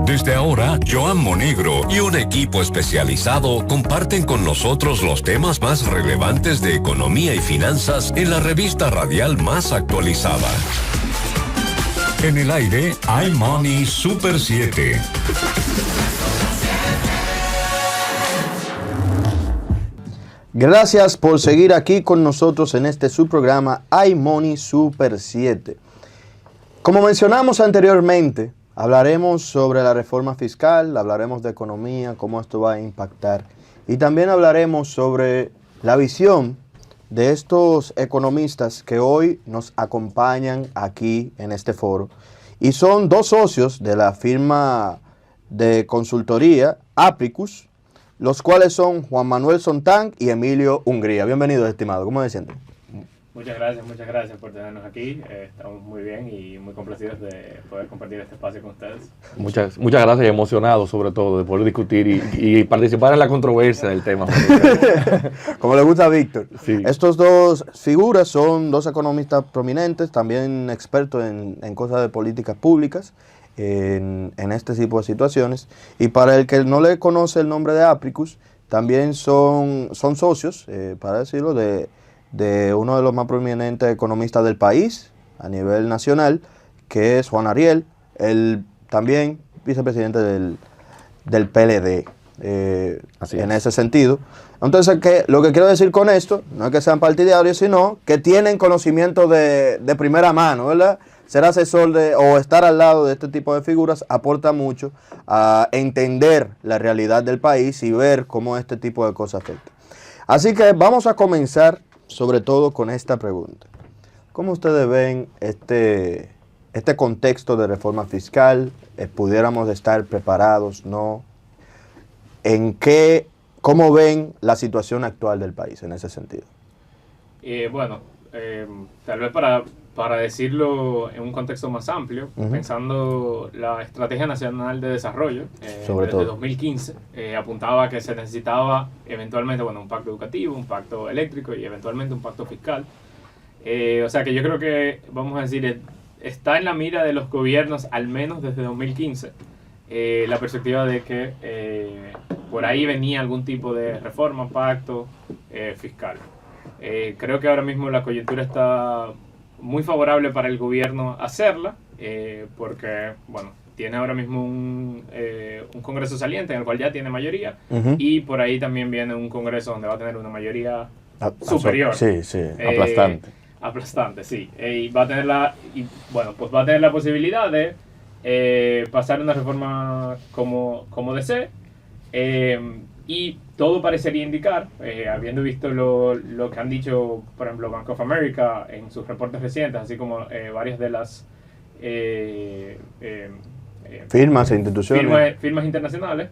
Desde ahora, Joan Monegro y un equipo especializado comparten con nosotros los temas más relevantes de economía y finanzas en la revista radial más actualizada. En el aire, iMoney Super 7. Gracias por seguir aquí con nosotros en este subprograma iMoney Super 7. Como mencionamos anteriormente, hablaremos sobre la reforma fiscal, hablaremos de economía, cómo esto va a impactar. Y también hablaremos sobre la visión de estos economistas que hoy nos acompañan aquí en este foro. Y son dos socios de la firma de consultoría Apricus, los cuales son Juan Manuel Sontán y Emilio Hungría. Bienvenidos, estimados. ¿Cómo se sienten? Muchas gracias por tenernos aquí. Estamos muy bien y muy complacidos de poder compartir este espacio con ustedes. Muchas gracias y emocionados sobre todo de poder discutir y participar en la controversia del tema. Como le gusta a Víctor. Sí. Estos dos figuras son dos economistas prominentes, también expertos en cosas de políticas públicas, en este tipo de situaciones. Y para el que no le conoce el nombre de Apricus, también son socios, para decirlo, de uno de los más prominentes economistas del país a nivel nacional, que es Juan Ariel, él también vicepresidente del PLD, en ese sentido. Entonces, lo que quiero decir con esto, no es que sean partidarios, sino que tienen conocimiento de primera mano, ¿verdad? Ser asesor o estar al lado de este tipo de figuras aporta mucho a entender la realidad del país y ver cómo este tipo de cosas afectan. Así que vamos a comenzar sobre todo con esta pregunta. ¿Cómo ustedes ven este contexto de reforma fiscal? ¿Pudiéramos estar preparados? ¿No? ¿Cómo ven la situación actual del país en ese sentido? Tal vez para decirlo en un contexto más amplio, pensando la Estrategia Nacional de Desarrollo, desde 2015, apuntaba a que se necesitaba eventualmente un pacto educativo, un pacto eléctrico y eventualmente un pacto fiscal. O sea que yo creo que, vamos a decir, está en la mira de los gobiernos, al menos desde 2015, la perspectiva de que por ahí venía algún tipo de reforma, pacto fiscal. Creo que ahora mismo la coyuntura está muy favorable para el gobierno hacerla, porque, tiene ahora mismo un Congreso saliente en el cual ya tiene mayoría, y por ahí también viene un Congreso donde va a tener una mayoría superior. Sí, aplastante. Aplastante, sí. Y va a tener la posibilidad de pasar una reforma como desee, y todo parecería indicar, habiendo visto lo que han dicho, por ejemplo, Bank of America en sus reportes recientes, así como varias de las firmas e instituciones. Firmas internacionales,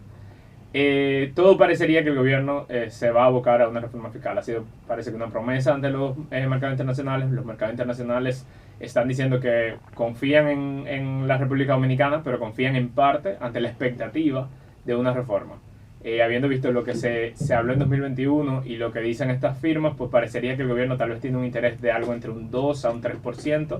todo parecería que el gobierno se va a abocar a una reforma fiscal. Ha sido, parece que una promesa ante los mercados internacionales. Los mercados internacionales están diciendo que confían en la República Dominicana, pero confían en parte ante la expectativa de una reforma. Habiendo visto lo que se habló en 2021 y lo que dicen estas firmas, pues parecería que el gobierno tal vez tiene un interés de algo entre un 2 a un 3%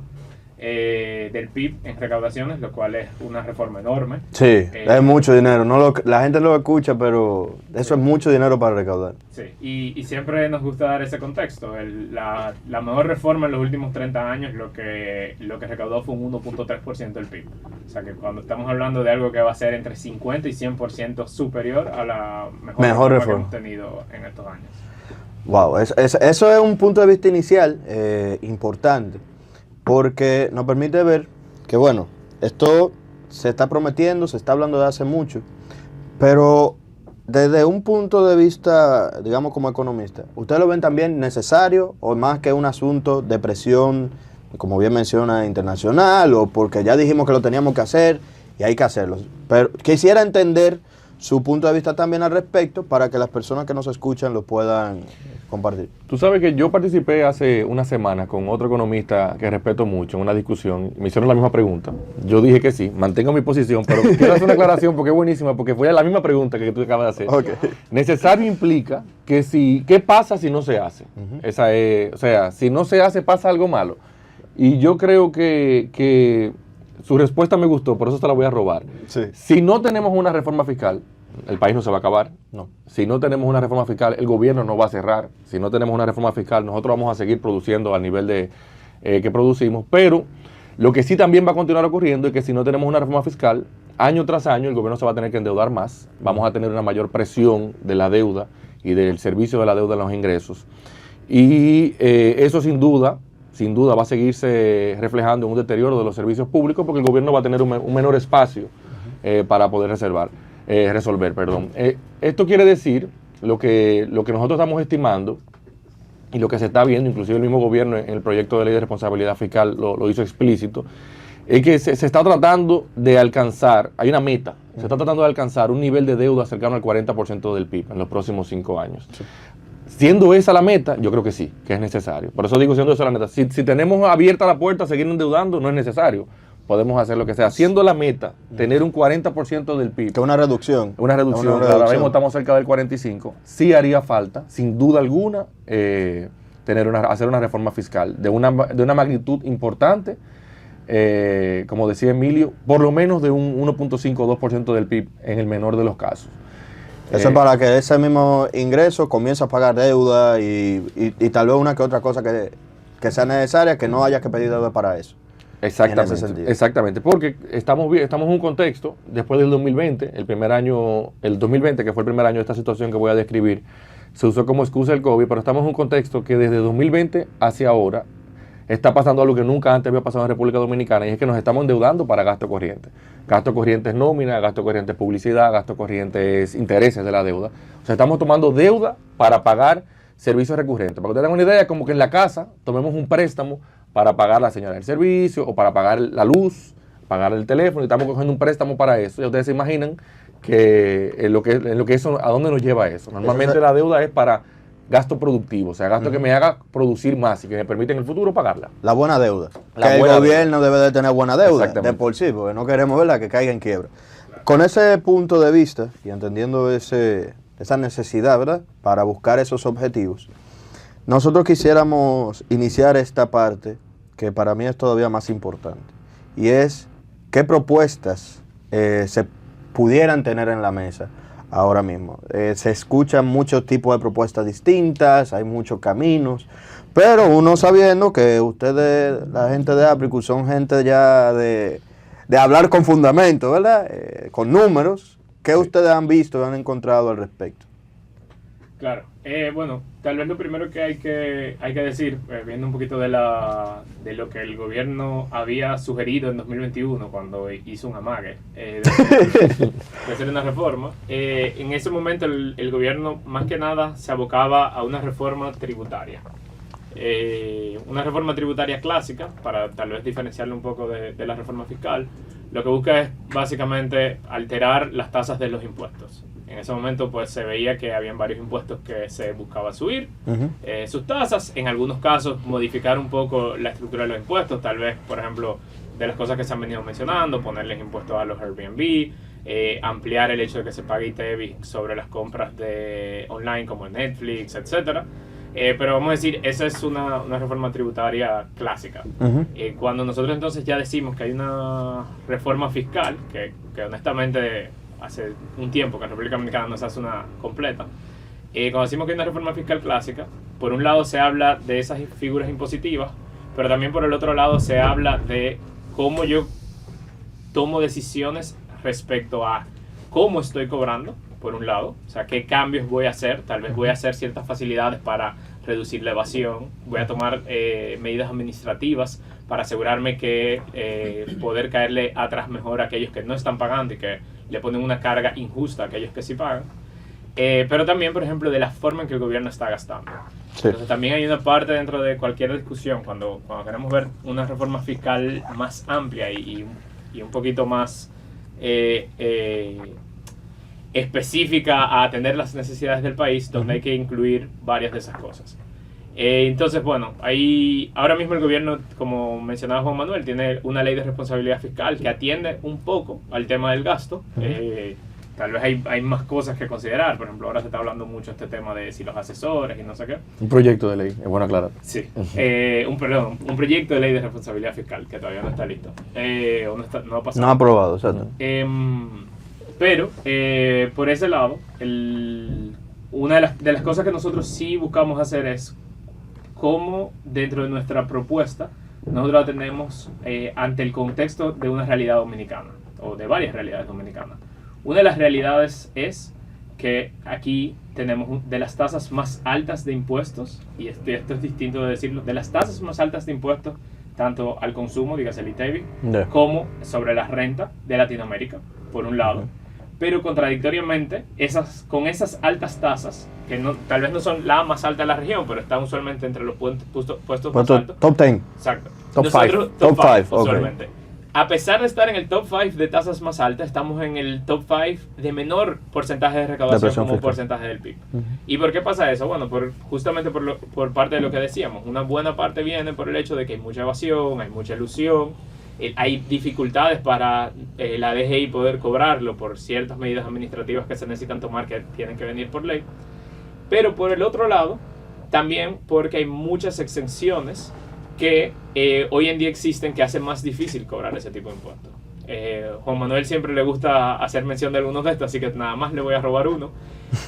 del PIB en recaudaciones, lo cual es una reforma enorme. Sí, es mucho dinero. La gente no lo escucha, pero eso es mucho dinero para recaudar. Sí, y siempre nos gusta dar ese contexto. La mejor reforma en los últimos 30 años lo que recaudó fue un 1.3% del PIB. O sea que cuando estamos hablando de algo que va a ser entre 50 y 100% superior a la mejor reforma que hemos tenido en estos años. Wow, eso es un punto de vista inicial importante, porque nos permite ver que, esto se está prometiendo, se está hablando de hace mucho, pero desde un punto de vista, digamos, como economista, ¿ustedes lo ven también necesario o más que un asunto de presión, como bien menciona, internacional, o porque ya dijimos que lo teníamos que hacer y hay que hacerlo? Pero quisiera entender su punto de vista también al respecto para que las personas que nos escuchan lo puedan compartir. Tú sabes que yo participé hace una semana con otro economista que respeto mucho en una discusión. Me hicieron la misma pregunta. Yo dije que sí, mantengo mi posición, pero quiero hacer una aclaración porque es buenísima, porque fue la misma pregunta que tú acabas de hacer. Okay. Necesario implica que ¿qué pasa si no se hace? Esa es, o sea, si no se hace pasa algo malo. Y yo creo que su respuesta me gustó, por eso se la voy a robar. Sí. Si no tenemos una reforma fiscal, el país no se va a acabar. No. Si no tenemos una reforma fiscal, el gobierno no va a cerrar. Si no tenemos una reforma fiscal, nosotros vamos a seguir produciendo al nivel de que producimos. Pero lo que sí también va a continuar ocurriendo es que si no tenemos una reforma fiscal, año tras año el gobierno se va a tener que endeudar más. Vamos a tener una mayor presión de la deuda y del servicio de la deuda en los ingresos. Y eso sin duda va a seguirse reflejando en un deterioro de los servicios públicos porque el gobierno va a tener un menor espacio para poder resolver. Esto quiere decir lo que nosotros estamos estimando y lo que se está viendo, inclusive el mismo gobierno en el proyecto de ley de responsabilidad fiscal lo hizo explícito, es que se está tratando de alcanzar, hay una meta, se está tratando de alcanzar un nivel de deuda cercano al 40% del PIB en los próximos 5 años. Sí. Siendo esa la meta, yo creo que sí, que es necesario. Por eso digo, siendo esa la meta, si tenemos abierta la puerta a seguir endeudando, no es necesario. Podemos hacer lo que sea. Siendo la meta, tener un 40% del PIB. Que una reducción. Ahora mismo estamos cerca del 45%. Sí haría falta, sin duda alguna, hacer una reforma fiscal de una magnitud importante, como decía Emilio, por lo menos de un 1.5 o 2% del PIB en el menor de los casos. Eso es para que ese mismo ingreso comience a pagar deuda y tal vez una que otra cosa que sea necesaria, que no haya que pedir deuda para eso. Exactamente, porque estamos en un contexto, después del 2020, el 2020, que fue el primer año de esta situación que voy a describir, se usó como excusa el COVID, pero estamos en un contexto que desde 2020 hacia ahora está pasando algo que nunca antes había pasado en República Dominicana, y es que nos estamos endeudando para gasto corriente. Gasto corriente es nómina, gasto corriente es publicidad, gasto corriente es intereses de la deuda. O sea, estamos tomando deuda para pagar servicios recurrentes. Para que ustedes tengan una idea, es como que en la casa tomemos un préstamo para pagar la señal del servicio o para pagar la luz, pagar el teléfono, y estamos cogiendo un préstamo para eso. Y ustedes se imaginan que en lo que eso, ¿a dónde nos lleva eso? Normalmente la deuda es para gasto productivo, o sea, gasto que me haga producir más y que me permita en el futuro pagarla. La buena deuda. El gobierno debe de tener buena deuda de por sí, porque no queremos verla que caiga en quiebra. Con ese punto de vista y entendiendo esa necesidad, ¿verdad?, para buscar esos objetivos, nosotros quisiéramos iniciar esta parte que para mí es todavía más importante, y es qué propuestas se pudieran tener en la mesa ahora mismo. Se escuchan muchos tipos de propuestas distintas, hay muchos caminos, pero uno sabiendo que ustedes, la gente de Apricus, son gente ya de hablar con fundamento, ¿verdad? Con números. ¿Qué ustedes han visto y han encontrado al respecto? Claro. Bueno, tal vez lo primero que hay que decir, viendo un poquito de lo que el gobierno había sugerido en 2021 cuando hizo un amague de hacer una reforma, en ese momento el gobierno más que nada se abocaba a una reforma tributaria. Una reforma tributaria clásica, para tal vez diferenciarlo un poco de la reforma fiscal, lo que busca es básicamente alterar las tasas de los impuestos. En ese momento pues se veía que habían varios impuestos que se buscaba subir sus tasas, en algunos casos modificar un poco la estructura de los impuestos, tal vez, por ejemplo, de las cosas que se han venido mencionando, ponerles impuestos a los Airbnb, ampliar el hecho de que se pague ITEVIS sobre las compras de online como Netflix, etcétera. Pero vamos a decir, esa es una reforma tributaria clásica. Cuando nosotros entonces ya decimos que hay una reforma fiscal, que honestamente hace un tiempo que en República Dominicana no se hace una completa, cuando decimos que hay una reforma fiscal clásica, por un lado se habla de esas figuras impositivas, pero también por el otro lado se habla de cómo yo tomo decisiones respecto a cómo estoy cobrando, por un lado, o sea, qué cambios voy a hacer, tal vez voy a hacer ciertas facilidades para reducir la evasión, voy a tomar medidas administrativas para asegurarme que poder caerle atrás mejor a aquellos que no están pagando y que le ponen una carga injusta a aquellos que sí pagan, pero también, por ejemplo, de la forma en que el gobierno está gastando. Sí. Entonces también hay una parte dentro de cualquier discusión, cuando queremos ver una reforma fiscal más amplia y un poquito más específica a atender las necesidades del país, donde hay que incluir varias de esas cosas. Entonces, bueno, ahora mismo el gobierno, como mencionaba Juan Manuel, tiene una ley de responsabilidad fiscal que atiende un poco al tema del gasto, tal vez hay más cosas que considerar. Por ejemplo, ahora se está hablando mucho este tema de si los asesores y no sé qué. Un proyecto de ley, es bueno aclarar. Sí, un proyecto de ley de responsabilidad fiscal que todavía no está listo. No ha pasado. No ha aprobado, exacto. Pero, por ese lado, una de las cosas que nosotros sí buscamos hacer es cómo dentro de nuestra propuesta nosotros la tenemos ante el contexto de una realidad dominicana, o de varias realidades dominicanas. Una de las realidades es que aquí tenemos de las tasas más altas de impuestos, y esto es distinto de decirlo, de las tasas más altas de impuestos, tanto al consumo, dígase el ITEVI, como sobre la renta de Latinoamérica, por un lado. Pero contradictoriamente, con esas altas tasas, que tal vez no son la más alta de la región, pero están usualmente entre los puestos más altos. Top 10. Exacto. Top 5. Top 5, usualmente. Okay. A pesar de estar en el top 5 de tasas más altas, estamos en el top 5 de menor porcentaje de recaudación como fiscal. Porcentaje del PIB. ¿Y por qué pasa eso? Bueno, justamente por parte de lo que decíamos. Una buena parte viene por el hecho de que hay mucha evasión, hay mucha elusión, hay dificultades para la DGI poder cobrarlo por ciertas medidas administrativas que se necesitan tomar que tienen que venir por ley. Pero por el otro lado, también porque hay muchas exenciones que hoy en día existen que hacen más difícil cobrar ese tipo de impuestos. Juan Manuel siempre le gusta hacer mención de algunos de estos, así que nada más le voy a robar uno.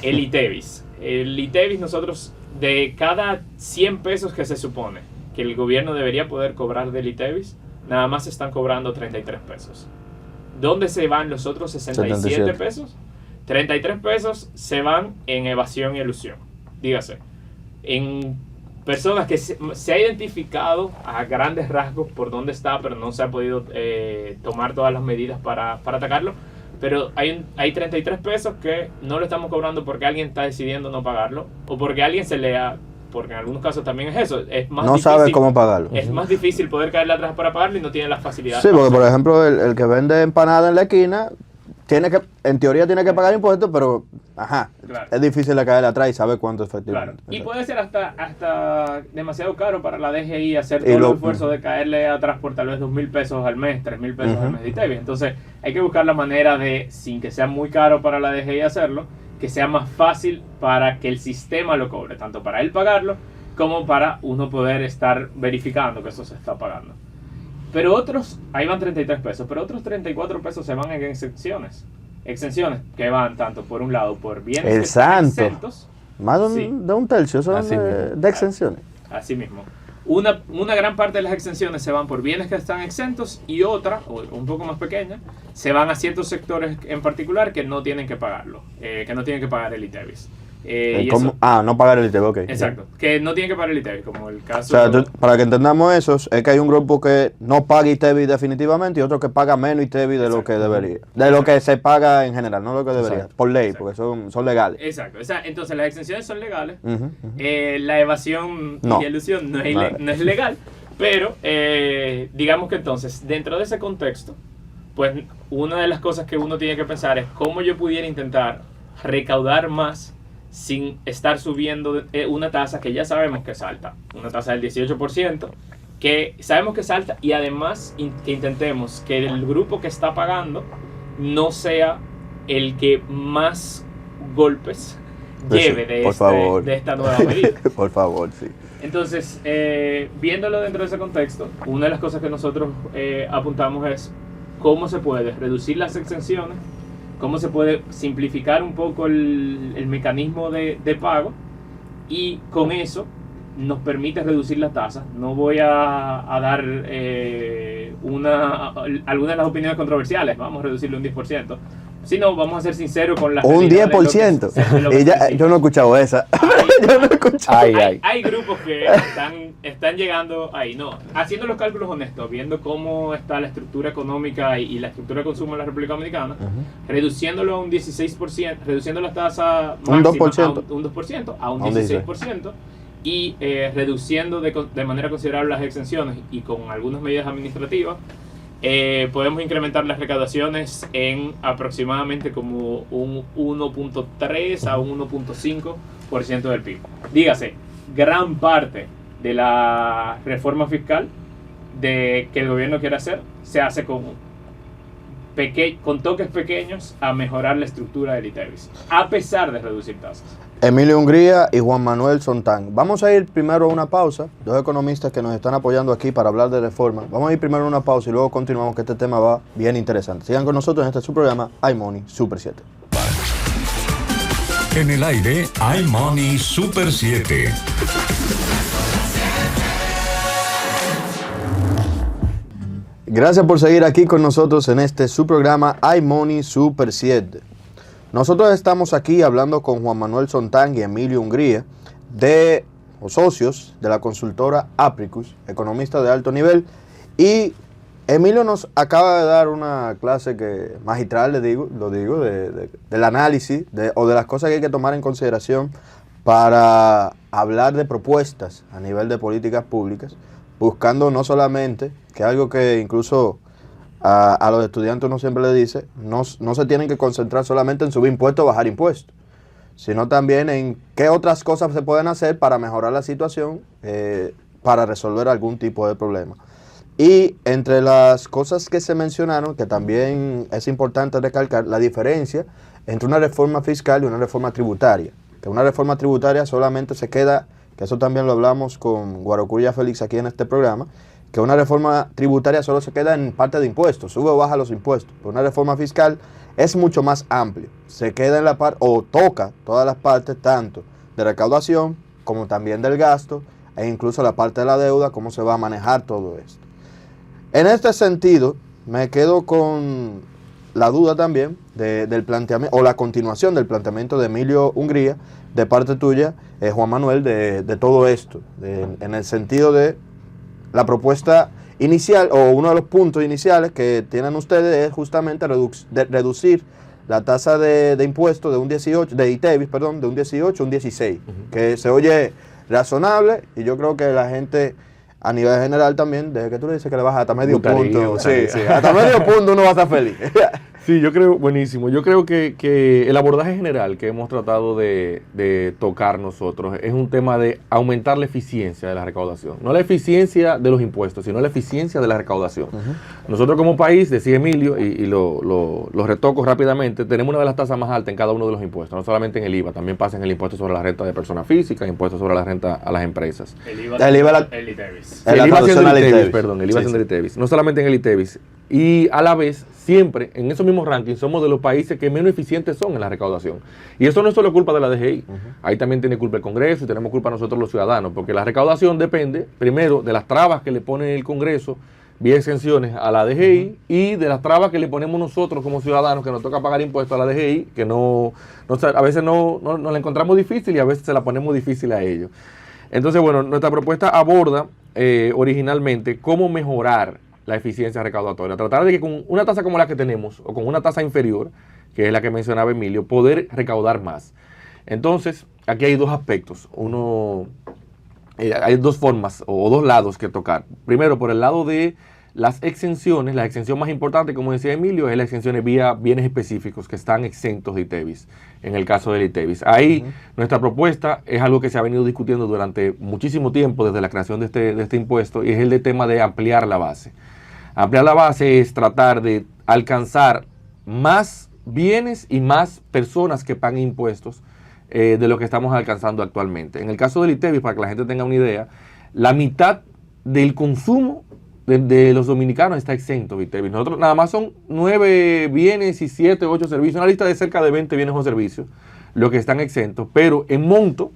El ITEVIS. El ITEVIS, nosotros, de cada 100 pesos que se supone que el gobierno debería poder cobrar del ITEVIS, nada más se están cobrando 33 pesos. ¿Dónde se van los otros 67 pesos? 33 pesos se van en evasión y elusión. Dígase, en personas que se ha identificado a grandes rasgos por dónde está, pero no se ha podido tomar todas las medidas para atacarlo. Pero hay 33 pesos que no lo estamos cobrando porque alguien está decidiendo no pagarlo, o porque alguien porque en algunos casos también es eso, es más difícil, sabe cómo pagarlo. Es más difícil poder caerle atrás para pagarlo y no tiene las facilidades. Sí, porque por ejemplo el que vende empanada en la esquina en teoría tiene que pagar impuestos, pero claro, es difícil de caerle atrás y sabe cuánto efectivamente. Claro. Y puede ser hasta demasiado caro para la DGI hacer todo el esfuerzo de caerle atrás por tal vez 2.000 pesos al mes, 3.000 pesos al mes de ITEVI. Entonces hay que buscar la manera de, sin que sea muy caro para la DGI hacerlo, que sea más fácil para que el sistema lo cobre, tanto para él pagarlo como para uno poder estar verificando que eso se está pagando. Pero otros, ahí van 33 pesos, pero otros 34 pesos se van en exenciones. Exenciones que van tanto por un lado por bienes que están exentos. Más de un tercio son de exenciones. Así mismo. Una gran parte de las exenciones se van por bienes que están exentos y otra, o un poco más pequeña, se van a ciertos sectores en particular que no tienen que pagarlo, que no tienen que pagar el ITEVIS. No pagar el ITEVIS, ok. Exacto, que no tienen que pagar el ITEVIS, como el caso... O sea, para que entendamos eso, es que hay un grupo que no paga ITEVIS definitivamente y otro que paga menos ITEVIS de lo que debería. De lo que se paga en general, no lo que debería, por ley, porque son legales. Exacto, entonces las exenciones son legales, la evasión y elusión no es legal, pero digamos que entonces, dentro de ese contexto, pues una de las cosas que uno tiene que pensar es cómo yo pudiera intentar recaudar más sin estar subiendo una tasa que ya sabemos que es alta, una tasa del 18%, que sabemos que es alta, y además que intentemos que el grupo que está pagando no sea el que más golpes lleve de esta nueva medida. Por favor, sí. Entonces, viéndolo dentro de ese contexto, una de las cosas que nosotros apuntamos es cómo se puede reducir las exenciones, cómo se puede simplificar un poco el mecanismo de pago, y con eso nos permite reducir las tasas. No voy a dar algunas de las opiniones controversiales, vamos a reducirlo un 10%, sino vamos a ser sinceros con la un 10%. Yo no he escuchado esa. Hay grupos que están llegando ahí, no, haciendo los cálculos honestos, viendo cómo está la estructura económica y la estructura de consumo en la República Dominicana, reduciéndolo a un 16%, reduciendo la tasa máxima un 2% a un 16%, y reduciendo de manera considerable las exenciones y con algunas medidas administrativas, podemos incrementar las recaudaciones en aproximadamente como un 1.3 a un 1.5% del PIB. Dígase, gran parte de la reforma fiscal que el gobierno quiere hacer se hace con con toques pequeños a mejorar la estructura del ITEVIS, a pesar de reducir tasas. Emilio Hungría y Juan Manuel Sontán. Vamos a ir primero a una pausa, dos economistas que nos están apoyando aquí para hablar de reforma. Vamos a ir primero a una pausa y luego continuamos, que este tema va bien interesante. Sigan con nosotros en este su programa iMoney Super 7. En el aire, iMoney Super 7. Gracias por seguir aquí con nosotros en este su programa iMoney Super 7. Nosotros estamos aquí hablando con Juan Manuel Sontán y Emilio Hungría, socios de la consultora Apricus, economistas de alto nivel, y Emilio nos acaba de dar una clase magistral, del análisis o de las cosas que hay que tomar en consideración para hablar de propuestas a nivel de políticas públicas, buscando no solamente, que es algo que incluso a los estudiantes uno siempre le dice, no se tienen que concentrar solamente en subir impuestos o bajar impuestos, sino también en qué otras cosas se pueden hacer para mejorar la situación, para resolver algún tipo de problema. Y entre las cosas que se mencionaron, que también es importante recalcar, la diferencia entre una reforma fiscal y una reforma tributaria. Que una reforma tributaria solamente se queda, que eso también lo hablamos con Guarocuya Félix aquí en este programa, que una reforma tributaria solo se queda en parte de impuestos, sube o baja los impuestos. Pero una reforma fiscal es mucho más amplia, se queda en la parte, o toca todas las partes, tanto de recaudación como también del gasto, e incluso la parte de la deuda, cómo se va a manejar todo esto. En este sentido, me quedo con la duda también del planteamiento, o la continuación del planteamiento de Emilio Hungría, de parte tuya, Juan Manuel, de todo esto, en el sentido de la propuesta inicial, o uno de los puntos iniciales que tienen ustedes es justamente reducir la tasa de impuestos de un 18, de ITEVIS, perdón, de un 18 a un 16, que se oye razonable, y yo creo que la gente a nivel general también, desde que tú le dices que le bajas hasta medio punto, sí, hasta medio punto uno va a estar feliz. Sí, yo creo, buenísimo. Yo creo que el abordaje general que hemos tratado de tocar nosotros es un tema de aumentar la eficiencia de la recaudación. No la eficiencia de los impuestos, sino la eficiencia de la recaudación. Nosotros como país, decía Emilio, y lo retoco rápidamente, tenemos una de las tasas más altas en cada uno de los impuestos, no solamente en el IVA, también pasa en el impuesto sobre la renta de personas físicas, impuesto sobre la renta a las empresas. El IVA el ITEVIS. El IVA siendo el ITEVIS, perdón, el IVA siendo el ITEVIS. No solamente en el ITEVIS. Y a la vez, siempre, en esos mismos rankings, somos de los países que menos eficientes son en la recaudación. Y eso no es solo culpa de la DGI. Ahí también tiene culpa el Congreso y tenemos culpa nosotros los ciudadanos, porque la recaudación depende, primero, de las trabas que le pone el Congreso, vía exenciones a la DGI, y de las trabas que le ponemos nosotros como ciudadanos, que nos toca pagar impuestos a la DGI, que a veces no la encontramos difícil y a veces se la ponemos difícil a ellos. Entonces, bueno, nuestra propuesta aborda originalmente cómo mejorar la eficiencia recaudatoria. Tratar de que con una tasa como la que tenemos, o con una tasa inferior, que es la que mencionaba Emilio, poder recaudar más. Entonces, aquí hay dos aspectos. Hay dos formas o dos lados que tocar. Primero, por el lado de las exenciones. La exención más importante, como decía Emilio, es la exención vía bienes específicos que están exentos de ITEVIS, en el caso del ITEVIS. Ahí nuestra propuesta es algo que se ha venido discutiendo durante muchísimo tiempo desde la creación de este impuesto, y es el tema de ampliar la base. Ampliar la base es tratar de alcanzar más bienes y más personas que paguen impuestos de lo que estamos alcanzando actualmente. En el caso del ITEVIS, para que la gente tenga una idea, la mitad del consumo de los dominicanos está exento de ITEVIS. Nosotros nada más son 9 bienes y 7, 8 servicios, una lista de cerca de 20 bienes o servicios, los que están exentos, pero en monto,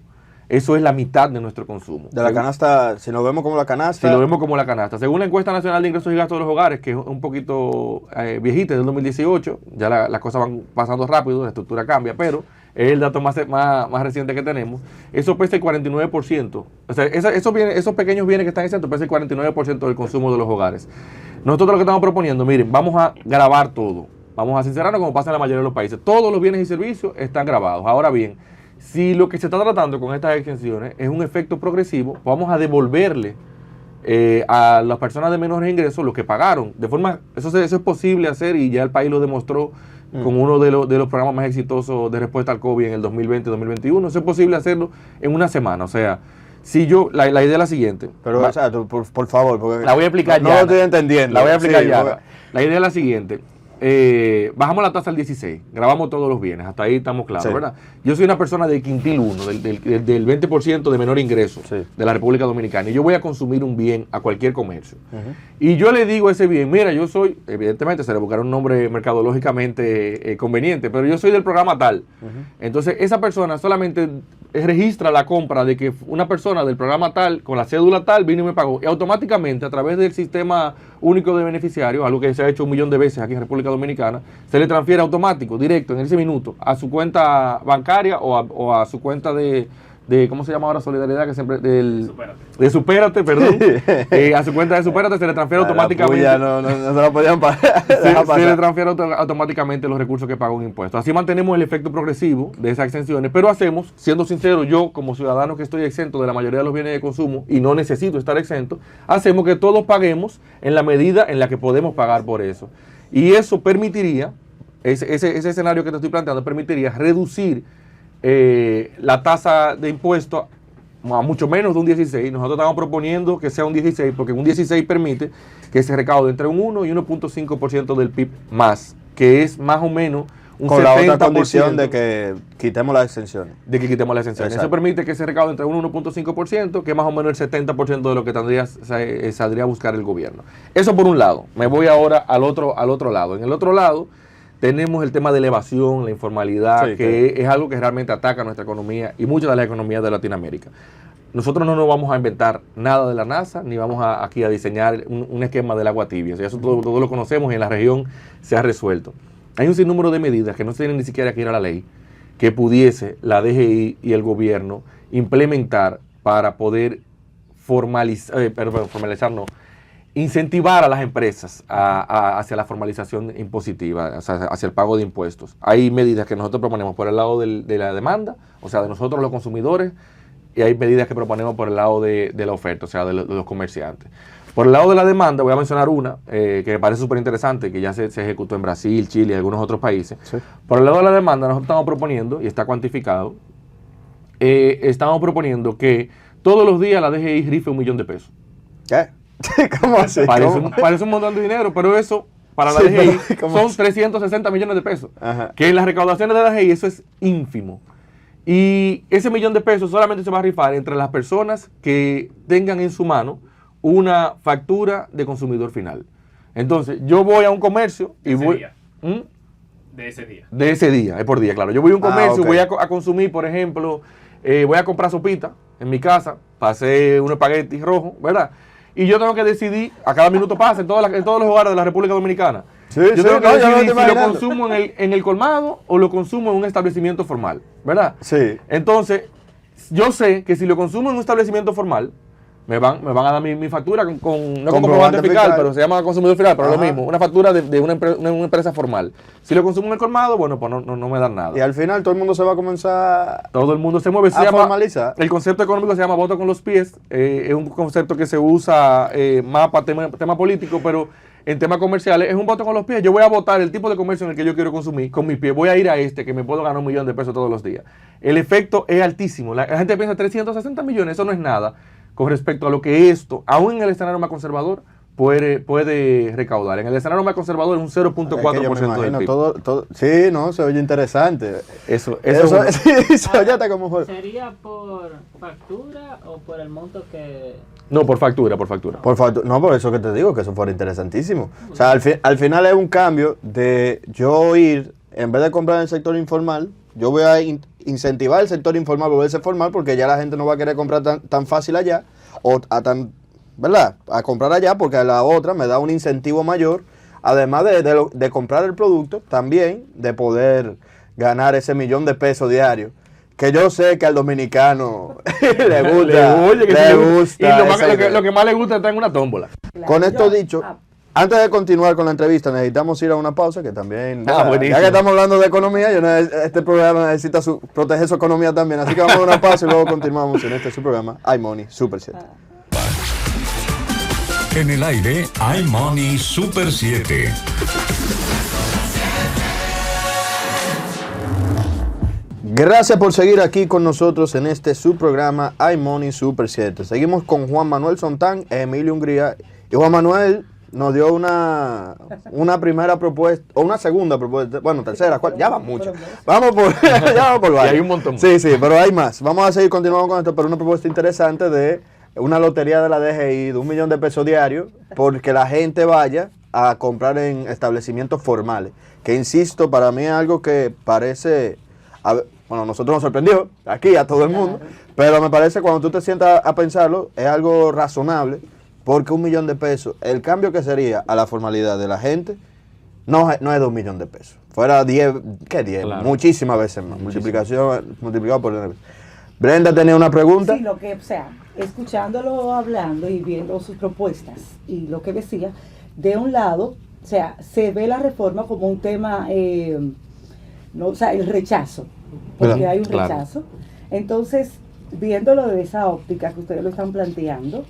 eso es la mitad de nuestro consumo. De la canasta, si lo vemos como la canasta. Si lo vemos como la canasta. Según la encuesta nacional de ingresos y gastos de los hogares, que es un poquito viejita, del 2018, ya las cosas van pasando rápido, la estructura cambia, pero es el dato más reciente que tenemos. Eso pesa el 49%. O sea, esos pequeños bienes que están exentos pesa el 49% del consumo de los hogares. Nosotros lo que estamos proponiendo, miren, vamos a grabar todo. Vamos a sincerarnos como pasa en la mayoría de los países. Todos los bienes y servicios están grabados. Ahora bien, si lo que se está tratando con estas exenciones es un efecto progresivo, vamos a devolverle a las personas de menores ingresos lo que pagaron. De forma, eso es posible hacer, y ya el país lo demostró con uno de los programas más exitosos de respuesta al COVID en el 2020-2021. Eso es posible hacerlo en una semana. O sea, si la idea es la siguiente. Pero, por favor, porque la voy a explicar no lo estoy entendiendo. La voy a explicar ya. La idea es la siguiente. bajamos la tasa al 16, grabamos todos los bienes, hasta ahí estamos claros, sí, ¿verdad? Yo soy una persona del quintil 1, del 20% de menor ingreso, sí, de la República Dominicana, y yo voy a consumir un bien a cualquier comercio. Y yo le digo a ese bien, mira, yo soy, evidentemente se le buscará un nombre mercadológicamente conveniente, pero yo soy del programa tal. Entonces esa persona solamente registra la compra de que una persona del programa tal, con la cédula tal, vino y me pagó, y automáticamente a través del sistema único de beneficiarios, algo que se ha hecho 1 millón de veces aquí en República Dominicana, se le transfiere automático, directo, en ese minuto, a su cuenta bancaria o a su cuenta de ¿cómo se llama ahora? Solidaridad, que siempre, de Supérate, perdón. A su cuenta de Supérate se le transfiere automáticamente. No se la podían pagar. Se le transfiere automáticamente los recursos que pagó un impuesto. Así mantenemos el efecto progresivo de esas exenciones, pero hacemos, siendo sincero, yo como ciudadano que estoy exento de la mayoría de los bienes de consumo y no necesito estar exento, hacemos que todos paguemos en la medida en la que podemos pagar por eso. Y eso permitiría, ese escenario que te estoy planteando, permitiría reducir la tasa de impuesto a mucho menos de un 16. Nosotros estamos proponiendo que sea un 16, porque un 16 permite que se recaude entre un 1 y 1.5% del PIB más, que es más o menos un con 70%. La otra condición de que quitemos las exenciones. Eso permite que se recaude entre un 1.5%, que es más o menos el 70% de lo que saldría a buscar el gobierno. Eso por un lado. Me voy ahora al otro lado. En el otro lado tenemos el tema de la evasión, la informalidad, sí, que es algo que realmente ataca a nuestra economía y muchas de las economías de Latinoamérica. Nosotros no nos vamos a inventar nada de la NASA, ni vamos aquí a diseñar un esquema del agua tibia. O sea, eso todo lo conocemos y en la región se ha resuelto. Hay un sinnúmero de medidas que no tienen ni siquiera que ir a la ley, que pudiese la DGI y el gobierno implementar para poder incentivar a las empresas hacia la formalización impositiva, o sea, hacia el pago de impuestos. Hay medidas que nosotros proponemos por el lado de la demanda, o sea, de nosotros los consumidores, y hay medidas que proponemos por el lado de la oferta, o sea, de los comerciantes. Por el lado de la demanda, voy a mencionar una que me parece súper interesante, que ya se ejecutó en Brasil, Chile y algunos otros países. Sí. Por el lado de la demanda, nosotros estamos proponiendo, y está cuantificado, estamos proponiendo que todos los días la DGI rife 1 millón de pesos. ¿Qué? ¿Cómo así? Parece un montón de dinero, pero eso para la DGI son 360 millones de pesos. Ajá. Que en las recaudaciones de la DGI eso es ínfimo. Y ese 1 millón de pesos solamente se va a rifar entre las personas que tengan en su mano una factura de consumidor final. Entonces, yo voy a un comercio y voy... De ese día. De ese día, es por día, claro. Yo voy a un comercio, okay, voy a consumir, por ejemplo, voy a comprar sopita en mi casa, pasé un espagueti rojo, ¿verdad? Y yo tengo que decidir, a cada minuto pasa, en todos los hogares de la República Dominicana. Sí, yo tengo que decidir si lo consumo en el colmado o lo consumo en un establecimiento formal, ¿verdad? Sí. Entonces, yo sé que si lo consumo en un establecimiento formal, me van a dar mi factura con comprobante fiscal, pero se llama consumidor final, pero es lo mismo, una factura de una empresa formal. Si lo consumo en el colmado, bueno, pues no me dan nada. Y al final todo el mundo se va a comenzar todo el mundo se mueve, a formalizar. El concepto económico se llama voto con los pies, es un concepto que se usa más para tema político, pero en temas comerciales es un voto con los pies. Yo voy a votar el tipo de comercio en el que yo quiero consumir con mis pies. Voy a ir a que me puedo ganar 1 millón de pesos todos los días. El efecto es altísimo. La gente piensa 360 millones, eso no es nada con respecto a lo que esto, aún en el escenario más conservador, puede recaudar. En el escenario más conservador es un 0.4% del PIB. Sí, no, se oye interesante. Eso ya está como... ¿Sería por factura o por el monto que...? No, por factura. No, por eso que te digo, que eso fuera interesantísimo. O sea, al final es un cambio de yo ir, en vez de comprar en el sector informal, yo voy a incentivar el sector informal a volverse formal, porque ya la gente no va a querer comprar tan fácil allá, ¿verdad? A comprar allá, porque a la otra me da un incentivo mayor, además de comprar el producto, también de poder ganar ese 1 millón de pesos diarios, que yo sé que al dominicano le gusta. Y lo que más le gusta está en una tómbola. Con esto dicho, antes de continuar con la entrevista, necesitamos ir a una pausa, que también, ya que estamos hablando de economía, este programa necesita proteger su economía también, así que vamos a una pausa y luego continuamos en su programa iMoney Super 7. En el aire, iMoney Super 7. Gracias por seguir aquí con nosotros en su programa iMoney Super 7. Seguimos con Juan Manuel Sontán, Emilio Hungría. Y Juan Manuel nos dio una primera propuesta, o una segunda propuesta, bueno, tercera, cuarta, ya va mucho. Vamos por varios. Y hay un montón más. Sí, pero hay más. Vamos a seguir continuando con esto, pero una propuesta interesante de una lotería de la DGI de $1 millón de pesos diarios, porque la gente vaya a comprar en establecimientos formales. Que insisto, para mí es algo que parece, bueno, nosotros nos sorprendió, aquí a todo el mundo, pero me parece cuando tú te sientas a pensarlo, es algo razonable, porque $1 millón de pesos, el cambio que sería a la formalidad de la gente, no es de $1 millón de pesos. Fuera 10, ¿qué 10? Claro. Muchísimas veces más, multiplicado por 9. Brenda tenía una pregunta. Sí, escuchándolo hablando y viendo sus propuestas y lo que decía, de un lado, se ve la reforma como un tema, el rechazo, porque hay un rechazo. Entonces, viéndolo de esa óptica que ustedes lo están planteando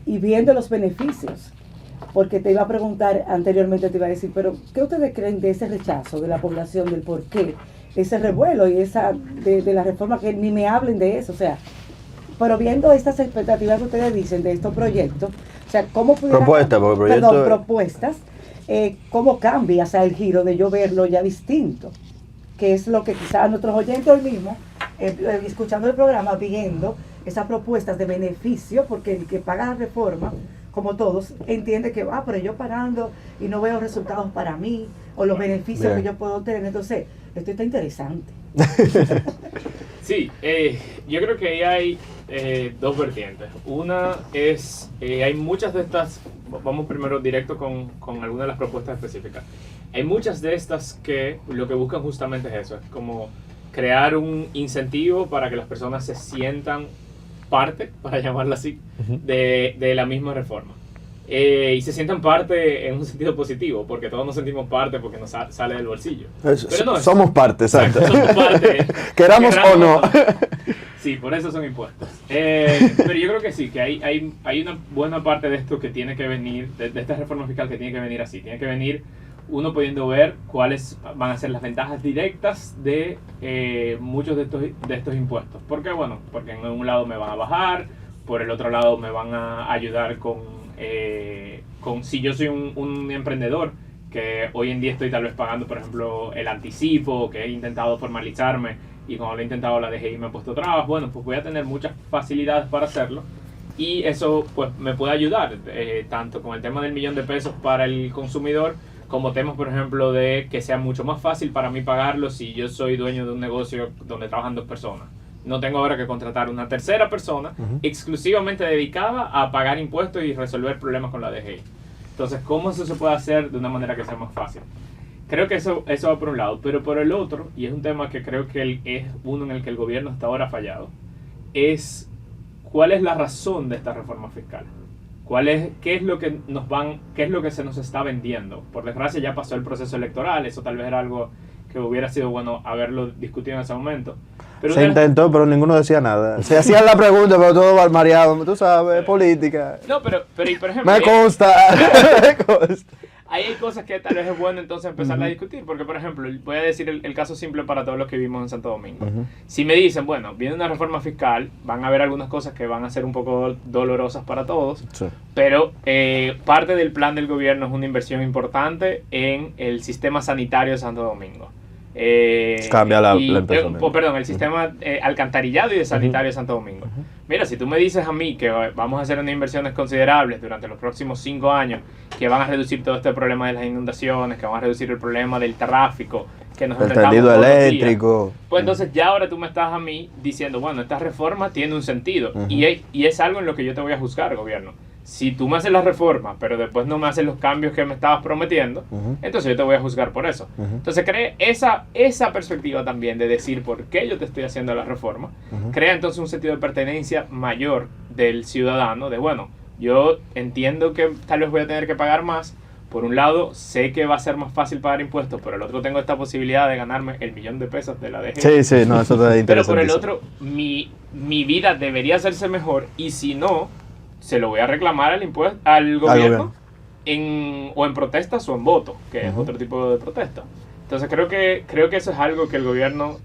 y viendo los beneficios, porque te iba a preguntar anteriormente, te iba a decir, pero ¿qué ustedes creen de ese rechazo de la población, del por qué? Ese revuelo y esa de la reforma, que ni me hablen de eso, pero viendo estas expectativas que ustedes dicen de estos proyectos, ¿cómo pudiera... propuestas, ¿cómo cambia el giro de yo verlo ya distinto? Que es lo que quizás nuestros oyentes hoy mismo, escuchando el programa, viendo esas propuestas de beneficio, porque el que paga la reforma, como todos, entiende que, pero yo pagando y no veo resultados para mí, o los beneficios que yo puedo tener, entonces, esto está interesante. Sí, yo creo que ahí hay dos vertientes. Una es, hay muchas de estas, vamos primero directo con algunas de las propuestas específicas. Hay muchas de estas que lo que buscan justamente es eso, es como crear un incentivo para que las personas se sientan parte, para llamarla así, de la misma reforma. Y se sientan parte en un sentido positivo, porque todos nos sentimos parte porque nos sale del bolsillo. Pero no, somos parte, exacto. Somos parte, queramos o no. Sí, por eso son impuestos. Pero yo creo que sí, que hay una buena parte de esto que tiene que venir, de esta reforma fiscal que tiene que venir así. Tiene que venir uno pudiendo ver cuáles van a ser las ventajas directas de muchos de estos impuestos. ¿Por qué? Bueno, porque en un lado me van a bajar, por el otro lado me van a ayudar con si yo soy un emprendedor que hoy en día estoy tal vez pagando, por ejemplo, el anticipo, que he intentado formalizarme y cuando lo he intentado la DGI me ha puesto trabas, bueno, pues voy a tener muchas facilidades para hacerlo y eso pues me puede ayudar tanto con el tema del $1 millón de pesos para el consumidor, como temas, por ejemplo, de que sea mucho más fácil para mí pagarlo si yo soy dueño de un negocio donde trabajan 2 personas. No tengo ahora que contratar una tercera persona exclusivamente dedicada a pagar impuestos y resolver problemas con la DGI. Entonces, ¿cómo eso se puede hacer de una manera que sea más fácil? Creo que eso va por un lado, pero por el otro, y es un tema que creo que es uno en el que el gobierno hasta ahora ha fallado, es cuál es la razón de esta reforma fiscal. ¿Qué es lo que se nos está vendiendo? Por desgracia ya pasó el proceso electoral, eso tal vez era algo que hubiera sido bueno haberlo discutido en ese momento. Pero se intentó, pero ninguno decía nada. Se hacían la pregunta, pero todo balmareado, tú sabes, política. No, pero por ejemplo... Me consta. Ahí hay cosas que tal vez es bueno entonces empezar a discutir, porque por ejemplo, voy a decir el caso simple para todos los que vivimos en Santo Domingo. Si me dicen, bueno, viene una reforma fiscal, van a haber algunas cosas que van a ser un poco dolorosas para todos, pero parte del plan del gobierno es una inversión importante en el sistema sanitario de Santo Domingo. Cambia la empresa. El sistema alcantarillado y de sanitario de Santo Domingo. Mira, si tú me dices a mí que vamos a hacer unas inversiones considerables durante los próximos 5 años, que van a reducir todo este problema de las inundaciones, que van a reducir el problema del tráfico, que nos enfrentamos tendido todos eléctrico. Los días, pues entonces ya ahora tú me estás a mí diciendo, bueno, esta reforma tiene un sentido, y es algo en lo que yo te voy a juzgar, gobierno. Si tú me haces la reforma, pero después no me haces los cambios que me estabas prometiendo, entonces yo te voy a juzgar por eso. Entonces crea esa perspectiva también de decir por qué yo te estoy haciendo la reforma. Crea entonces un sentido de pertenencia mayor del ciudadano, de bueno, yo entiendo que tal vez voy a tener que pagar más. Por un lado, sé que va a ser más fácil pagar impuestos, por el otro tengo esta posibilidad de ganarme el $1 millón de pesos de la DGI. Sí, no, eso está interesante. Pero por el otro, mi vida debería hacerse mejor y si no, se lo voy a reclamar al gobierno o en protestas o en voto, que es otro tipo de protesta. Entonces creo que eso es algo que el gobierno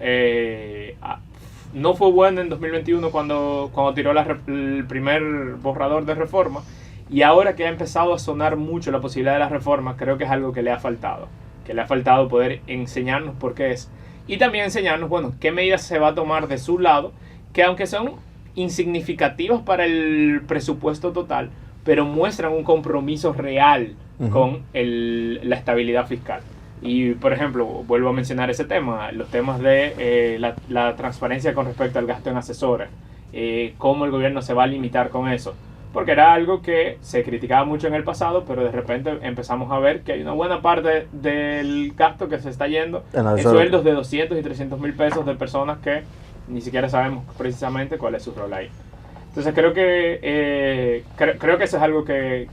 no fue bueno en 2021 cuando tiró el primer borrador de reforma Y ahora que ha empezado a sonar mucho la posibilidad de la reforma, creo que es algo que le ha faltado poder enseñarnos por qué es. Y también enseñarnos, bueno, qué medidas se va a tomar de su lado, que aunque son insignificativas para el presupuesto total, pero muestran un compromiso real con la estabilidad fiscal. Y, por ejemplo, vuelvo a mencionar ese tema, los temas de la transparencia con respecto al gasto en asesores, cómo el gobierno se va a limitar con eso. Porque era algo que se criticaba mucho en el pasado, pero de repente empezamos a ver que hay una buena parte del gasto que se está yendo en sueldos de 200 y 300 mil pesos de personas que ni siquiera sabemos precisamente cuál es su rol ahí. Entonces creo que eso es algo que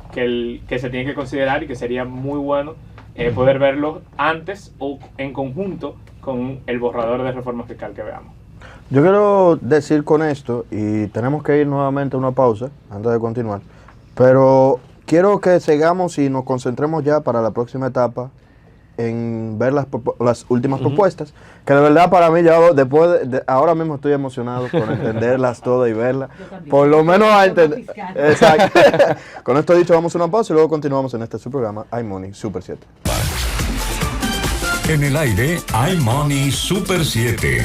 se tiene que considerar y que sería muy bueno poder verlo antes o en conjunto con el borrador de reforma fiscal que veamos. Yo quiero decir con esto, y tenemos que ir nuevamente a una pausa antes de continuar, pero quiero que sigamos y nos concentremos ya para la próxima etapa en ver las últimas propuestas, que de verdad para mí ya ahora mismo estoy emocionado por entenderlas todas y verlas, por lo menos a entender. Exacto. Con esto dicho, vamos a una pausa y luego continuamos en su programa iMoney Super 7. En el aire, iMoney Super 7.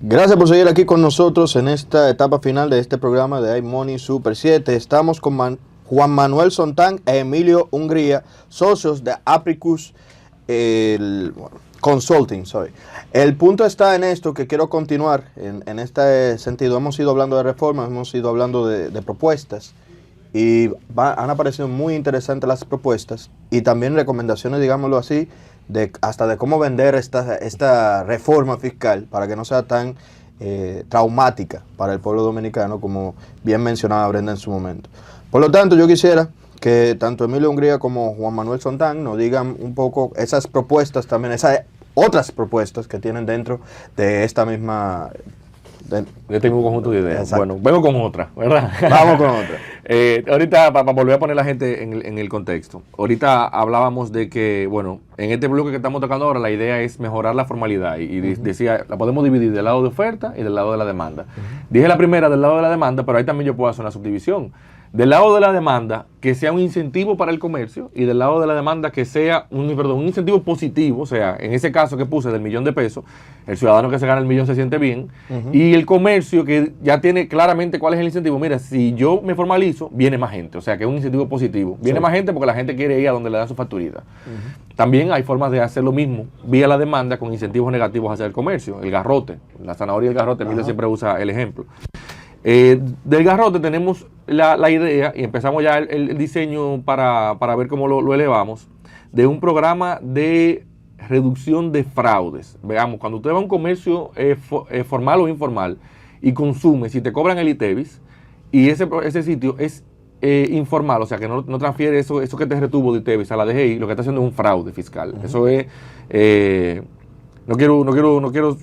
Gracias por seguir aquí con nosotros en esta etapa final de este programa de iMoney Super 7. Estamos con Juan Manuel Sontán e Emilio Hungría, socios de Apricus Consulting. El punto está en esto que quiero continuar en este sentido. Hemos ido hablando de reformas, hemos ido hablando de propuestas y han aparecido muy interesantes las propuestas y también recomendaciones, digámoslo así, hasta de cómo vender esta reforma fiscal para que no sea tan traumática para el pueblo dominicano, como bien mencionaba Brenda en su momento. Por lo tanto, yo quisiera que tanto Emilio Hungría como Juan Manuel Sontán nos digan un poco esas propuestas también, esas otras propuestas que tienen dentro de esta misma... Yo tengo un conjunto de ideas. Exacto. Bueno, vengo con otra, ¿verdad? Vamos con otra. Ahorita, para volver a poner a la gente en el contexto, ahorita hablábamos de que, bueno, en este bloque que estamos tocando ahora, la idea es mejorar la formalidad y decía, la podemos dividir del lado de oferta y del lado de la demanda. Dije la primera del lado de la demanda, pero ahí también yo puedo hacer una subdivisión. Del lado de la demanda, que sea un incentivo para el comercio, y del lado de la demanda, que sea un incentivo positivo, o sea, en ese caso que puse del $1.000.000, el ciudadano que se gana el $1.000.000 se siente bien, y el comercio que ya tiene claramente cuál es el incentivo. Mira, si yo me formalizo, viene más gente, o sea, que es un incentivo positivo. Viene más gente porque la gente quiere ir a donde le dan su facturita. También hay formas de hacer lo mismo vía la demanda con incentivos negativos hacia el comercio. El garrote, la zanahoria y el garrote, Emilio siempre usa el ejemplo. Del garrote tenemos la idea y empezamos ya el diseño para ver cómo lo elevamos, de un programa de reducción de fraudes. Veamos, cuando usted va a un comercio formal o informal y consume, si te cobran el ITEVIS y ese sitio es informal, o sea que no transfiere eso que te retuvo de ITEVIS a la DGI, lo que está haciendo es un fraude fiscal. Eso es, no quiero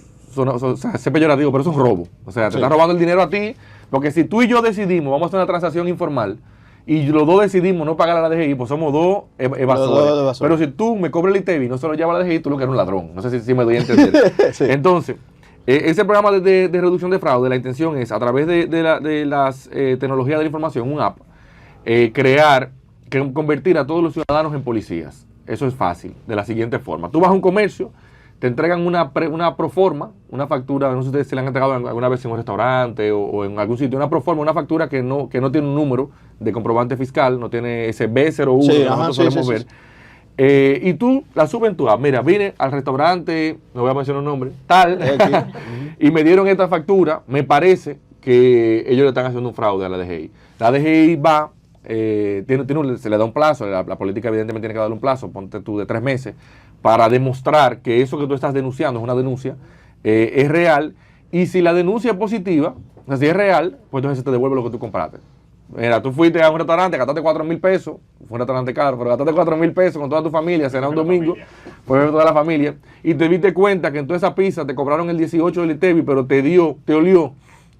ser peyorativo, pero eso es un robo. O sea, te están robando el dinero a ti, porque si tú y yo decidimos, vamos a hacer una transacción informal, y los dos decidimos no pagar a la DGI, pues somos dos evasores. Pero si tú me cobras el ITEVI y no se lo llevas a la DGI, tú lo que eres un ladrón. No sé si me doy a entender. Sí. Entonces, ese programa de reducción de fraude, la intención es, a través de las tecnologías de la información, un app, convertir a todos los ciudadanos en policías. Eso es fácil, de la siguiente forma. Tú vas a un comercio, te entregan una proforma, una factura, no sé si ustedes se la han entregado alguna vez en un restaurante o en algún sitio, una proforma, una factura que no tiene un número de comprobante fiscal, no tiene ese B01 que nosotros solemos ver. Y tú la subes en tu app. Mira, vine al restaurante, no voy a mencionar un nombre, tal, y me dieron esta factura. Me parece que ellos le están haciendo un fraude a la DGI. La DGI va, se le da un plazo, la política evidentemente tiene que darle un plazo, ponte tú de 3 meses, para demostrar que eso que tú estás denunciando es una denuncia, es real, y si la denuncia es positiva, o sea, si es real, pues entonces se te devuelve lo que tú compraste. Mira, tú fuiste a un restaurante, gastaste $4,000, fue un restaurante caro, pero gastaste $4,000 con toda tu familia, será un domingo, pues toda la familia, y te diste cuenta que en toda esa pizza te cobraron el 18 del ITEVI, pero te olió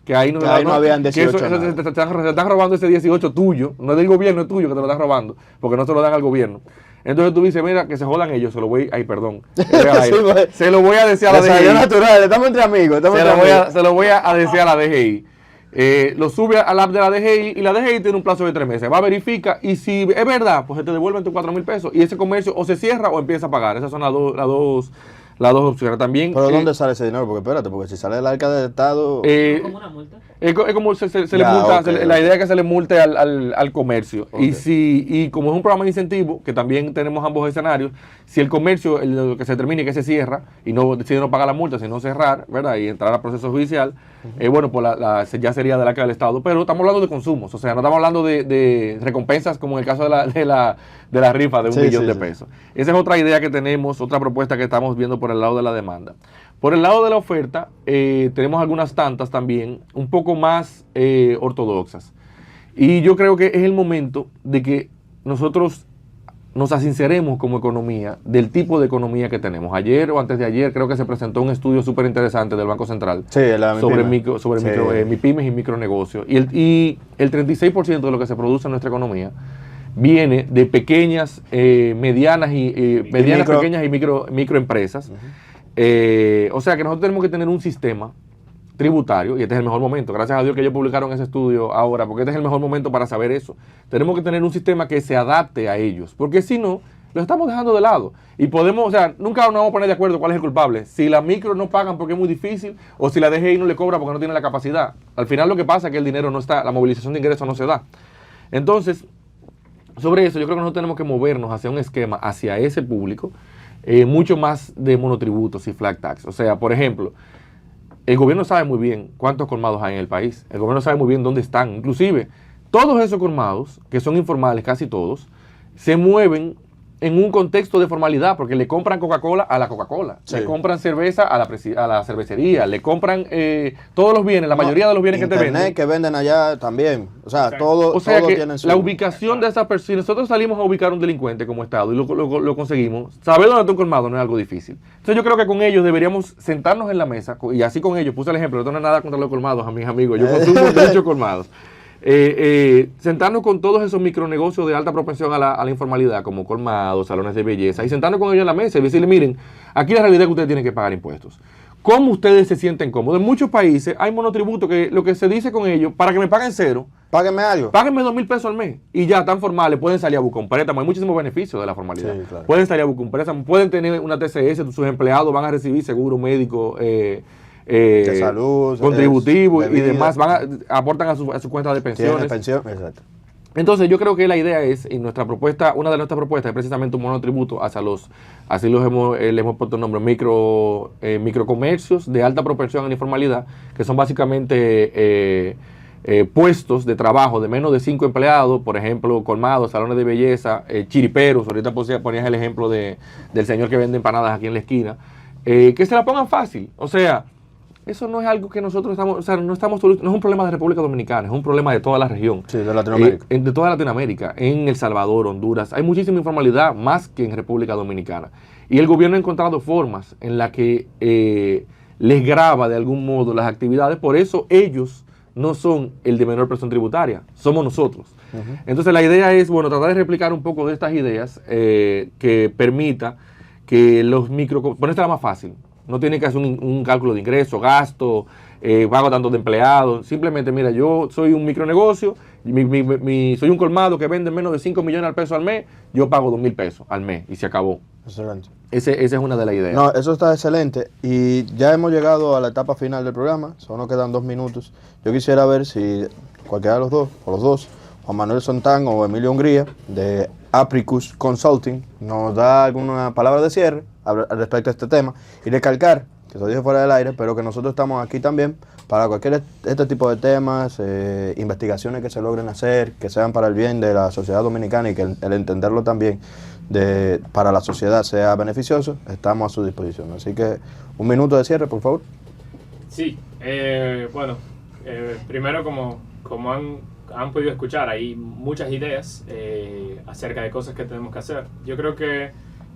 que ahí no habían 18. Que te están robando ese 18 tuyo, no es del gobierno, es tuyo que te lo están robando, porque no se lo dan al gobierno. Entonces tú dices, mira, que se jodan ellos, se lo voy, ay, perdón, se lo voy a decir a la DGI. Natural, estamos entre amigos. Se lo voy a decir a la DGI. Lo sube al app de la DGI y la DGI tiene un plazo de 3 meses. Va, verifica y si es verdad, pues te devuelven tus 4,000 pesos y ese comercio o se cierra o empieza a pagar. Esas son las dos opciones. También, ¿pero dónde sale ese dinero? Porque espérate, porque si sale del arca del Estado... ¿Es como una multa? Es como se le multa, la idea es que se le multe al comercio. Okay. Y como es un programa de incentivo, que también tenemos ambos escenarios, si el comercio, lo que se termine que se cierra y no decide no pagar la multa, sino cerrar, ¿verdad? Y entrar al proceso judicial, bueno, pues ya sería del arca del Estado. Pero estamos hablando de consumos, o sea, no estamos hablando de recompensas como en el caso de la rifa de 1 millón de pesos. Esa es otra idea que tenemos, otra propuesta que estamos viendo por el lado de la demanda. Por el lado de la oferta, tenemos algunas tantas también, un poco más ortodoxas. Y yo creo que es el momento de que nosotros nos asinceremos como economía del tipo de economía que tenemos. Ayer o antes de ayer creo que se presentó un estudio súper interesante del Banco Central sobre MIPYMES y micronegocios. Y el 36% de lo que se produce en nuestra economía viene de pequeñas, medianas pequeñas y microempresas. O sea que nosotros tenemos que tener un sistema tributario, y este es el mejor momento, gracias a Dios que ellos publicaron ese estudio ahora, porque este es el mejor momento para saber eso. Tenemos que tener un sistema que se adapte a ellos, porque si no, lo estamos dejando de lado. Y podemos, o sea, nunca nos vamos a poner de acuerdo cuál es el culpable. Si las micros no pagan porque es muy difícil, o si la DGI no le cobra porque no tiene la capacidad. Al final lo que pasa es que el dinero no está, la movilización de ingresos no se da. Entonces, sobre eso, yo creo que nosotros tenemos que movernos hacia un esquema, hacia ese público, mucho más de monotributos y flat tax. O sea, por ejemplo, el gobierno sabe muy bien cuántos colmados hay en el país. El gobierno sabe muy bien dónde están. Inclusive, todos esos colmados, que son informales, casi todos, se mueven en un contexto de formalidad, porque le compran Coca-Cola a la Coca-Cola, le compran cerveza a la cervecería, le compran todos los bienes, la mayoría de los bienes que te venden. Que venden allá también. O sea, todo tienen su... La ubicación de esas personas, si nosotros salimos a ubicar a un delincuente como Estado y lo conseguimos, saber dónde está un colmado no es algo difícil. Entonces yo creo que con ellos deberíamos sentarnos en la mesa, y así con ellos, puse el ejemplo, no tengo nada contra los colmados, a mis amigos, yo consumo muchos colmados. Sentarnos con todos esos micronegocios de alta propensión a la informalidad, como colmados, salones de belleza, y sentarnos con ellos en la mesa y decirle, miren, aquí la realidad es que ustedes tienen que pagar impuestos. ¿Cómo ustedes se sienten cómodos? En muchos países hay monotributos que lo que se dice con ellos, para que me paguen cero, páguenme algo. Páguenme 2,000 pesos al mes. Y ya, tan formales, pueden salir a buscar un préstamo. Hay muchísimos beneficios de la formalidad. Sí, claro. Pueden salir a buscar un préstamo, pueden tener una TCS, sus empleados van a recibir seguro médico, de salud, contributivo y demás, aportan a su cuenta de pensiones. Exacto. Entonces yo creo que la idea es, y nuestra propuesta, una de nuestras propuestas es precisamente un monotributo hacia le hemos puesto el nombre, microcomercios de alta propensión a la informalidad, que son básicamente puestos de trabajo de menos de 5 empleados, por ejemplo, colmados, salones de belleza, chiriperos, ahorita ponías el ejemplo del señor que vende empanadas aquí en la esquina, que se la pongan fácil, o sea, eso no es algo que nosotros estamos, o sea, no es un problema de República Dominicana, es un problema de toda la región. Sí, de Latinoamérica. De toda Latinoamérica, en El Salvador, Honduras, hay muchísima informalidad, más que en República Dominicana. Y el gobierno ha encontrado formas en las que les grava de algún modo las actividades, por eso ellos no son el de menor presión tributaria, somos nosotros. Uh-huh. Entonces la idea es, bueno, tratar de replicar un poco de estas ideas que permita que los ponértela más fácil. No tiene que hacer un cálculo de ingreso, gasto, pago tanto de empleados. Simplemente, mira, yo soy un micronegocio, soy un colmado que vende menos de 5 millones de pesos al mes, yo pago 2,000 pesos al mes y se acabó. Excelente. Esa es una de las ideas. No, eso está excelente y ya hemos llegado a la etapa final del programa, solo nos quedan 2 minutos. Yo quisiera ver si cualquiera de los dos, Juan Manuel Sontán o Emilio Hungría, de Apricus Consulting, nos da alguna palabra de cierre respecto a este tema y recalcar, que se dije fuera del aire, pero que nosotros estamos aquí también para cualquier este tipo de temas, investigaciones que se logren hacer, que sean para el bien de la sociedad dominicana y que el entenderlo también para la sociedad sea beneficioso, estamos a su disposición. Así que 1 minuto de cierre, por favor. Sí, primero como han podido escuchar, hay muchas ideas acerca de cosas que tenemos que hacer. Yo creo que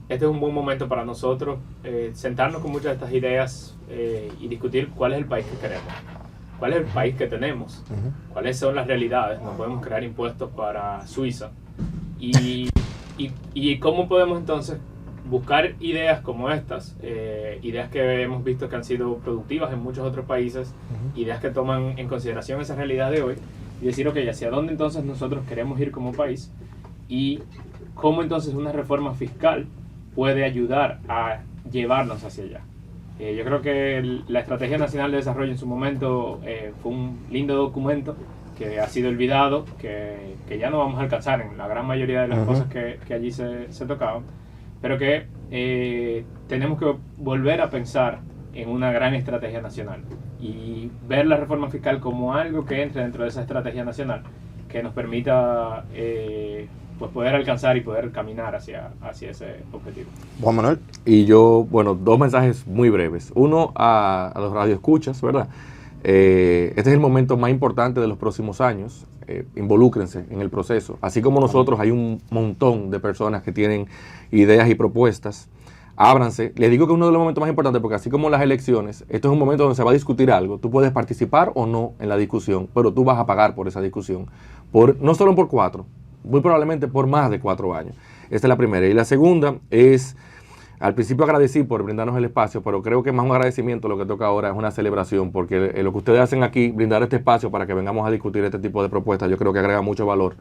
este es un buen momento para nosotros sentarnos con muchas de estas ideas y discutir cuál es el país que queremos, cuál es el país que tenemos, cuáles son las realidades. No podemos crear impuestos para Suiza y ¿Y cómo podemos entonces buscar ideas como estas, ideas que hemos visto que han sido productivas en muchos otros países, ideas que toman en consideración esa realidad de hoy, y decir, ok, ¿hacia dónde entonces nosotros queremos ir como país? Y cómo entonces una reforma fiscal puede ayudar a llevarnos hacia allá. Yo creo que la Estrategia Nacional de Desarrollo en su momento fue un lindo documento que ha sido olvidado, que ya no vamos a alcanzar en la gran mayoría de las cosas que allí se tocaban, pero que tenemos que volver a pensar en una gran estrategia nacional y ver la reforma fiscal como algo que entre dentro de esa estrategia nacional que nos permita pues poder alcanzar y poder caminar hacia ese objetivo. Juan Manuel. Y yo, bueno, dos mensajes muy breves. Uno a los radioescuchas, ¿verdad? Este es el momento más importante de los próximos años. Involúcrense en el proceso. Así como nosotros, hay un montón de personas que tienen ideas y propuestas. Ábranse. Les digo que es uno de los momentos más importantes porque así como las elecciones, esto es un momento donde se va a discutir algo. Tú puedes participar o no en la discusión, pero tú vas a pagar por esa discusión. No solo por 4, muy probablemente por más de 4 años. Esta es la primera. Y la segunda es, al principio agradecí por brindarnos el espacio, pero creo que más un agradecimiento lo que toca ahora es una celebración, porque lo que ustedes hacen aquí, brindar este espacio para que vengamos a discutir este tipo de propuestas, yo creo que agrega mucho valor.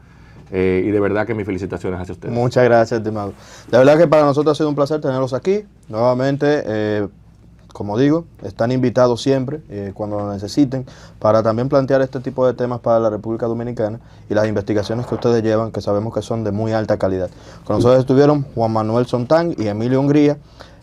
Y de verdad que mis felicitaciones hacia ustedes. Muchas gracias, estimado. De verdad que para nosotros ha sido un placer tenerlos aquí. Nuevamente, como digo, están invitados siempre, cuando lo necesiten, para también plantear este tipo de temas para la República Dominicana y las investigaciones que ustedes llevan, que sabemos que son de muy alta calidad. Con nosotros estuvieron Juan Manuel Sontán y Emilio Hungría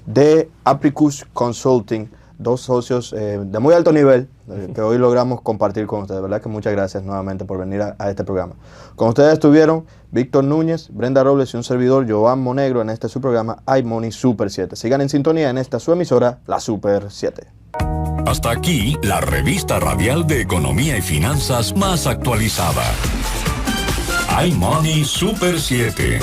de Apricus Consulting, dos socios de muy alto nivel que hoy logramos compartir con ustedes. De verdad que muchas gracias nuevamente por venir a este programa. Con ustedes estuvieron Víctor Núñez, Brenda Robles y un servidor, Joan Monegro, en este su programa iMoney Super 7. Sigan en sintonía en esta su emisora, la Super 7. Hasta aquí la revista radial de economía y finanzas más actualizada. iMoney Super 7.